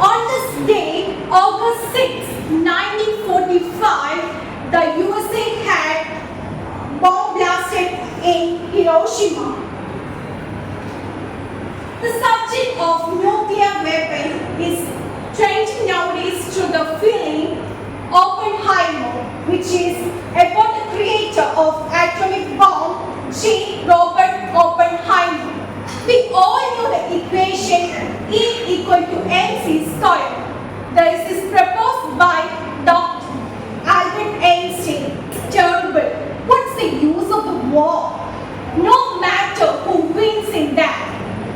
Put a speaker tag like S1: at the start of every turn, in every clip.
S1: On this day, August 6, 1945, the USA had bomb blasted in Hiroshima. The subject of nuclear weapon is trending nowadays through the film Oppenheimer, which is about the creator of atomic bomb, J. Robert Oppenheimer. We all know the equation E equal to mc square. This is proposed by Dr. Albert Einstein. Terrible. What's the use of the war? No matter who wins in that.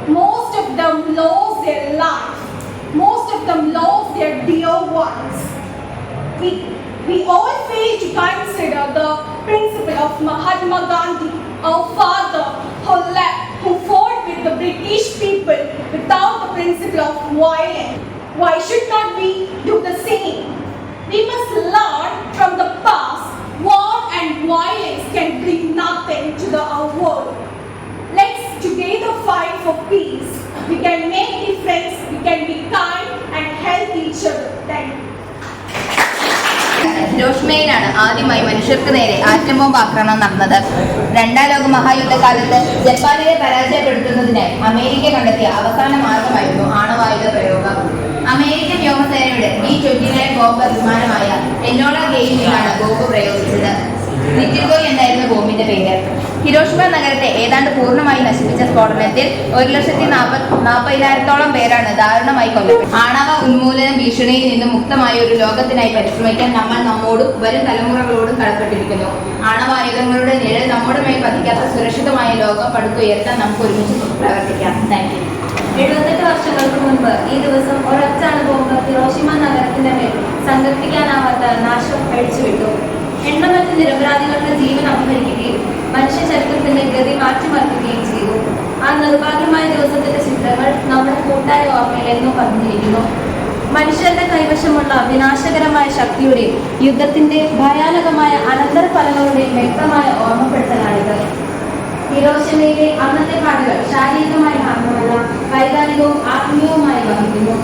S1: Most of them lose their life. Most of them lose their dear ones. We all fail to consider the principle of Mahatma Gandhi, our father who fought with the British people without the principle of violence. Why should not we do the same? We must learn from the past. War and violence can bring nothing to our world. Let's together fight for peace. We can make difference. We can be kind and help each other. Thank you.
S2: ഹിരോഷിമയിലാണ് ആദ്യമായി മനുഷ്യർക്ക് നേരെ atom bomb ആക്രമണം നടന്നത്. രണ്ടാം ലോക മഹായുദ്ധകാലത്ത് ജപ്പാനിനെ പരാജയപ്പെടുത്തുന്നതിനായി America കണ്ടെത്തിയ അവസാന മാർഗമായിരുന്നു ആണവായുധ പ്രയോഗം. അമേരിക്കൻ വ്യോമസേനയുടെ B-29 ബോംബർ വിമാനമായ എനോള ഗെയിമിലാണ് ബോംബ് പ്രയോഗിച്ചത്. ലിറ്റിൽ എന്നായിരുന്നു ബോംബിന്റെ പേര്. ഹിരോഷിമ നഗരത്തെ ഏതാണ്ട് പൂർണ്ണമായി നശിപ്പിച്ച സ്ഫോടനത്തിൽ 1,40,000-ഓളം പേരാണ് ദാരുണമായി കൊല്ലപ്പെട്ടത്. ആണവ ഉന്മൂലന ഭീഷണിയിൽ നിന്നും മുക്തമായ ഒരു ലോകത്തിനായി പരിശ്രമിക്കാൻ നമ്മൾ നമ്മോടും വരും തലമുറകളോടും കടപ്പെട്ടിരിക്കുന്നു. ആണവായുധങ്ങളുടെ നിഴൽ നമ്മുടെ മേൽ പതിക്കാത്ത സുരക്ഷിതമായ ലോകം പടുത്തുയർത്താൻ നമുക്ക് ഒരുമിച്ച് പ്രവർത്തിക്കാം. Thank you.
S3: 78 വർഷങ്ങൾക്ക് മുൻപ് ഈ ദിവസം ഒരൊറ്റ അണുബോംബ് ഹിരോഷിമ നഗരത്തിന്റെ മേൽ സങ്കല്പിക്കാനാവാത്ത നാശം അഴിച്ചുവിട്ടു. എണ്ണമറ്റ നിരപരാധികളുടെ ജീവൻ അപഹരിക്കുകയും മനുഷ്യ ചരിത്രത്തിന്റെ ഗതി മാറ്റിമറിക്കുകയും ചെയ്തു. ആ നിർഭാഗ്യമായ ദിവസത്തിന്റെ ചിത്രങ്ങൾ നമ്മുടെ കൂട്ടായ ഓർമ്മയിൽ എന്നും പതിഞ്ഞിരിക്കുന്നു. മനുഷ്യരുടെ കൈവശമുള്ള വിനാശകരമായ ശക്തിയുടെയും യുദ്ധത്തിന്റെ ഭയാനകമായ അനന്തരഫലങ്ങളുടെയും വ്യക്തമായ ഓർമ്മപ്പെടുത്തലാണിത്. ഹിരോഷിമയിലെ അന്നത്തെ പാടുകൾ ശാരീരികമായി മാത്രമല്ല വൈകാരികവും ആത്മീയവുമായി വഹിക്കുന്നു.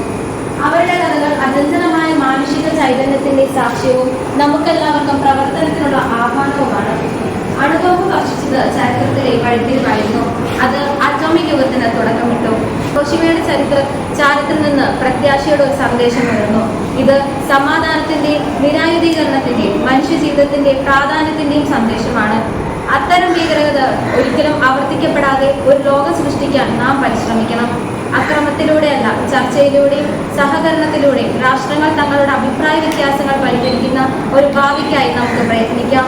S3: അവരുടെ കഥകൾ അചഞ്ചലമായ മാനുഷിക ചൈതന്യത്തിന്റെ സാക്ഷ്യവും നമുക്കെല്ലാവർക്കും പ്രവർത്തനത്തിനുള്ള ആഹ്വാനവുമാണ്. അണുബോംബ് വർഷിച്ചത് ചരിത്രത്തിലെ വഴിത്തിരിവായിരുന്നു. അത് അറ്റോമിക് യുഗത്തിന് തുടക്കമിട്ടു. ഹിരോഷിമയുടെ ചരിത്രത്തിൽ നിന്ന് പ്രത്യാശയുടെ ഒരു സന്ദേശം ഉയർന്നു. ഇത് സമാധാനത്തിന്റെയും നിരായുധീകരണത്തിന്റെയും മനുഷ്യജീവിതത്തിന്റെ പ്രാധാന്യത്തിന്റെയും സന്ദേശമാണ്. അത്തരം ഭീകരത ഒരിക്കലും ആവർത്തിക്കപ്പെടാതെ ഒരു ലോകം സൃഷ്ടിക്കാൻ നാം പരിശ്രമിക്കണം. അക്രമത്തിലൂടെയല്ല, ചർച്ചയിലൂടെയും സഹകരണത്തിലൂടെയും രാഷ്ട്രങ്ങൾ തങ്ങളുടെ അഭിപ്രായ വ്യത്യാസങ്ങൾ പരിഹരിക്കുന്ന ഒരു ഭാവിക്കായി നമുക്ക് പ്രയത്നിക്കാം.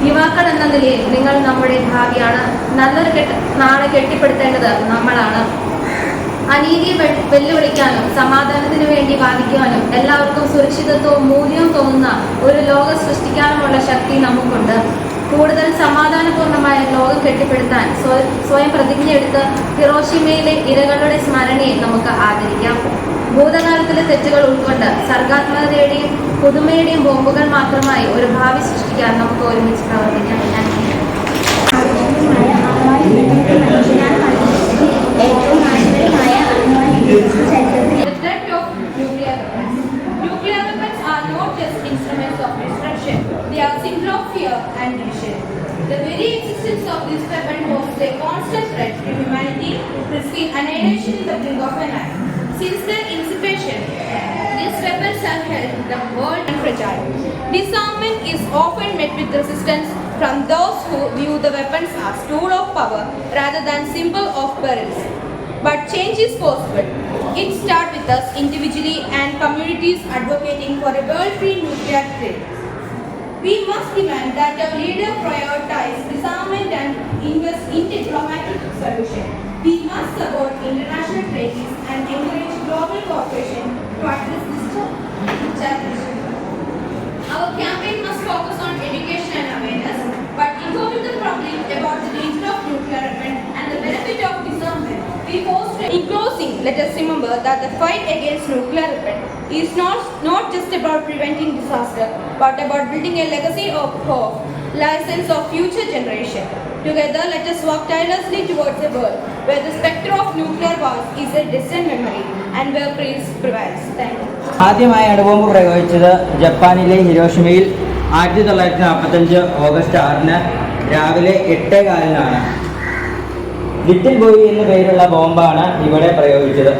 S3: യുവാക്കൾ എന്ന നിലയിൽ നിങ്ങൾ നമ്മുടെ ഭാവിയാണ്. നല്ലൊരു നാളെ കെട്ടിപ്പടുത്തേണ്ടത് നമ്മളാണ്. അനീതിയെ വെല്ലുവിളിക്കാനും സമാധാനത്തിനു വേണ്ടി വാദിക്കുവാനും എല്ലാവർക്കും സുരക്ഷിതത്വവും മൂല്യവും തോന്നുന്ന ഒരു ലോകം സൃഷ്ടിക്കാനുമുള്ള ശക്തി നമുക്കുണ്ട്. കൂടുതൽ സമാധാനപൂർണമായ ലോകം കെട്ടിപ്പടുത്താൻ സ്വയം പ്രതിജ്ഞയെടുത്ത് ഹിരോഷിമയിലെ ഇരകളുടെ സ്മരണയെ നമുക്ക് ആദരിക്കാം. ഭൂതകാലത്തിലെ തെറ്റുകൾ ഉൾക്കൊണ്ട് സർഗാത്മകതയുടെയും പുതുമയുടെയും ബോംബുകൾ മാത്രമായി ഒരു ഭാവി സൃഷ്ടിക്കാൻ നമുക്ക് ഒരുമിച്ച് പ്രവർത്തിക്കാം.
S1: They are symbol of fear and division. The very existence of this weapon poses a constant threat to humanity, risking annihilation in the blink of an eye. Since their inception, these weapons have held the world fragile. Disarmament is often met with resistance from those who view the weapons as tool of power rather than symbol of perils. But change is possible. It starts with us individually and communities advocating for a world-free nuclear threat. We must demand that our leader prioritize disarmament and invest in diplomatic solution. We must support international treaties and encourage global cooperation to address this challenge. Our campaign must focus on education and awareness, but inform the public about the danger of nuclear weapon and the benefit of disarmament. In closing, let us remember that the fight against nuclear weapon is not just about preventing disaster, but about building a legacy of hope
S4: license of future generation. Together, let us work tirelessly towards a world where the spectre of nuclear wars is a distant memory and where peace prevails. Thank you.
S5: ആദ്യമായി അണുബോംബ് പ്രയോഗിച്ചത് ജപ്പാനിലെ ഹിരോഷിമയിൽ 1945 August 6 രാവിലെ 8:15 little boy എന്നു പേരുള്ള ബോംബാണ് ഇവിടെ പ്രയോഗിച്ചത്.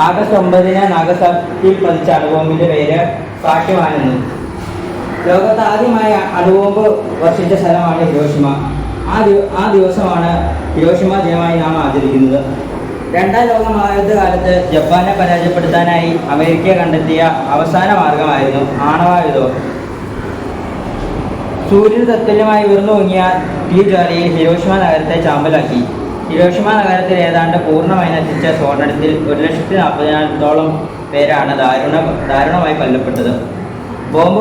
S5: August 9 നാഗസാക്കിയിൽ പതിച്ച അണുബോംബിന്റെ പേര് സാക്യമാനെന്നു. ലോകത്ത് ആദ്യമായി അണുബോംബ് വർഷിച്ച സ്ഥലമാണ് ഹിരോഷിമ. ആ ദിവസമാണ് ഹിരോഷിമ ദിനമായി നാം ആചരിക്കുന്നത്. രണ്ടാം ലോക മഹായുദ്ധകാലത്ത് ജപ്പാനെ പരാജയപ്പെടുത്താനായി അമേരിക്ക കണ്ടെത്തിയ അവസാന മാർഗമായിരുന്നു ആണവായുധം. സൂര്യന് തത്തുല്യമായി ഉയർന്നു പൊങ്ങിയ തീജ്വാലയിൽ ഹിരോഷിമ നഗരത്തെ ചാമ്പലാക്കി. ഹിരോഷിമ നഗരത്തിൽ ഏതാണ്ട് പൂർണ്ണമായി നശിച്ച സ്ഫോടനത്തിൽ 1,40,000-ഓളം പേരാണ് ദാരുണമായി കൊല്ലപ്പെട്ടത്. ബോംബ്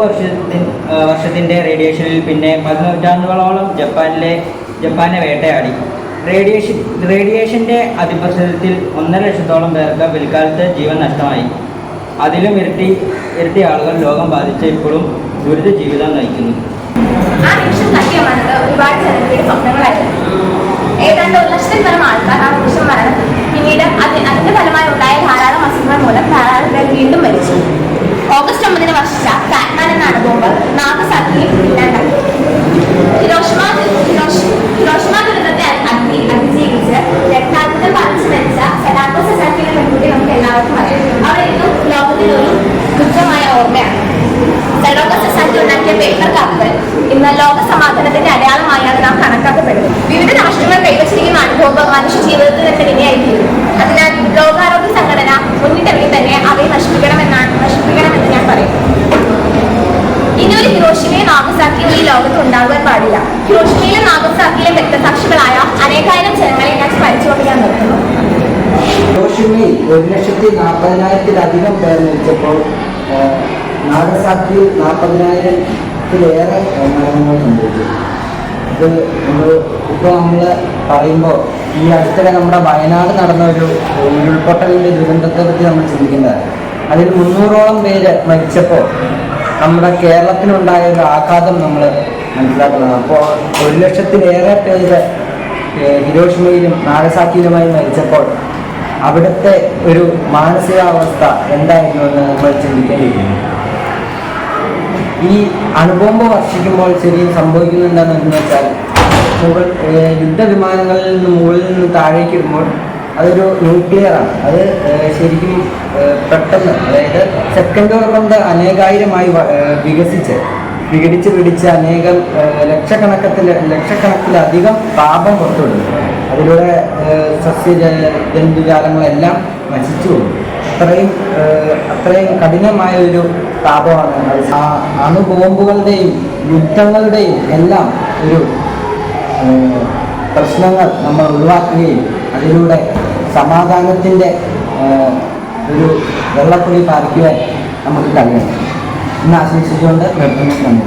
S5: വർഷത്തിൻ്റെ റേഡിയേഷനിൽ പിന്നെ 10 നൂറ്റാണ്ടുകളോളം ജപ്പാനെ വേട്ടയാടി. റേഡിയേഷൻ്റെ അതിപ്രസരത്തിൽ 1.5 ലക്ഷത്തോളം പേർക്ക് പിൽക്കാലത്ത് ജീവൻ നഷ്ടമായി. അതിലും ഇരട്ടി ആളുകൾ രോഗം ബാധിച്ച് ഇപ്പോഴും ദുരിത ജീവിതം നയിക്കുന്നു.
S2: ആ നിമിഷം സത്യമാണത് ഒരുപാട് ജനങ്ങളുടെ സ്വപ്നങ്ങളായിരുന്നു. ഏതാണ്ട് 1 ലക്ഷത്തിൽ പരം ആൾക്കാർ ആ നിമിഷം മരണപ്പെട്ടു. പിന്നീട് അതിന്റെ ഫലമായി ഉണ്ടായ ധാരാളം അസുഖങ്ങൾ മൂലം ധാരാളം പേർ വീണ്ടും മരിച്ചു. ഓഗസ്റ്റ് 9 വർഷിച്ച ഫാറ്റ്മാൻ എന്ന അണുബോംബ് നാഗസാക്കിയിൽ ഇല്ലാണ്ടായി. ഹിരോഷിമ ദുരന്തത്തെ അതിജീവിച്ച് രക്താർബുദം ബാധിച്ച് മരിച്ച സഡാക്കോ സസാക്കിയുടെ പെൺകുട്ടി നമുക്ക് എല്ലാവർക്കും അറിയാം. അവിടെ ഇന്നും ലോകത്തിലൊരു തുച്ഛമായ ഓർമ്മയാണ്. സഡാക്കോ സസാക്കി ഉണ്ടാക്കിയ പേപ്പർ കാപ്പുകൾ ഇന്ന് ലോക സമാധാനത്തിന്റെ അടയാളമായാണ് നാം കണക്കാക്കപ്പെടുന്നത്. വിവിധ രാഷ്ട്രങ്ങൾ കൈവച്ചിരിക്കുന്ന അണുബോംബ് മനുഷ്യ ജീവിതത്തിൽ തന്നെ വിനയായിരിക്കും. അതിനാൽ ലോകാരോഗ്യ സംഘടന മുന്നിട്ടിറങ്ങി തന്നെ അവയെ നശിപ്പിക്കണമെന്ന് ഞാൻ പറയും. ഇനിയൊരു ഹിരോഷിമയും നാഗസാക്കിയും ഈ ലോകത്ത് ഉണ്ടാകാൻ പാടില്ല. ഹിരോഷിമയിലും നാഗസാക്കിയിലും രക്തസാക്ഷികളായ അനേകായിരം ജനങ്ങളെ ഞാൻ സ്മരിച്ചുകൊണ്ട് ഞാൻ നിർത്തുന്നു.
S6: ഹിരോഷിമയിൽ 1,40,000-ലധികം പേർ മരിച്ചപ്പോൾ നാഗസാക്കിയിൽ 40,000-ത്തിലേറെ മരണങ്ങൾ സംഭവിച്ചു. ഇത് നമ്മൾ പറയുമ്പോൾ ഈ അടുത്തിടെ നമ്മുടെ വയനാട് നടന്ന ഒരു ഉരുൾപൊട്ടലിൻ്റെ ദുരന്തത്തെ പറ്റി നമ്മൾ ചിന്തിക്കേണ്ടതാണ്. അതിൽ 300-ഓളം പേര് മരിച്ചപ്പോൾ നമ്മുടെ കേരളത്തിനുണ്ടായ ഒരു ആഘാതം നമ്മൾ മനസ്സിലാക്കുന്നത്. അപ്പോൾ 1 ലക്ഷത്തിലേറെ പേര് ഹിരോഷിമയിലും നാഗസാക്കിയിലുമായി മരിച്ചപ്പോൾ അവിടുത്തെ ഒരു മാനസികാവസ്ഥ എന്തായിരുന്നു എന്ന് നമ്മൾ ചിന്തിക്കേണ്ടിയിരിക്കുന്നു. ഈ അണുബോംബ് വർഷിക്കുമ്പോൾ ശരിയും സംഭവിക്കുന്നുണ്ടെന്ന് വെച്ചാൽ യുദ്ധവിമാനങ്ങളിൽ നിന്ന് മുകളിൽ നിന്ന് താഴേക്ക് ഇടുമ്പോൾ അതൊരു ന്യൂക്ലിയറാണ്. അത് ശരിക്കും പെട്ടെന്ന്, അതായത് സെക്കൻഡുകൾ കൊണ്ട് അനേകായിരമായി വിഘടിച്ച് പിടിച്ച് അനേകം ലക്ഷക്കണക്കിലധികം താപം പുറത്തുവിടുന്നു. അതിലൂടെ ജന്തുജാലങ്ങളെല്ലാം നശിച്ചു പോകും. അത്രയും കഠിനമായ ഒരു താപമാണ്. അണുബോംബുകളുടെയും യുദ്ധങ്ങളുടെയും എല്ലാം ഒരു പ്രശ്നങ്ങൾ നമ്മൾ ഒഴിവാക്കുകയും അതിലൂടെ സമാധാനത്തിൻ്റെ ഒരു വെള്ളപ്പൊടി പാലിക്കുവാൻ നമുക്ക് കഴിയണം എന്ന് ആശംസിച്ചുകൊണ്ട് നിർത്തുന്നു.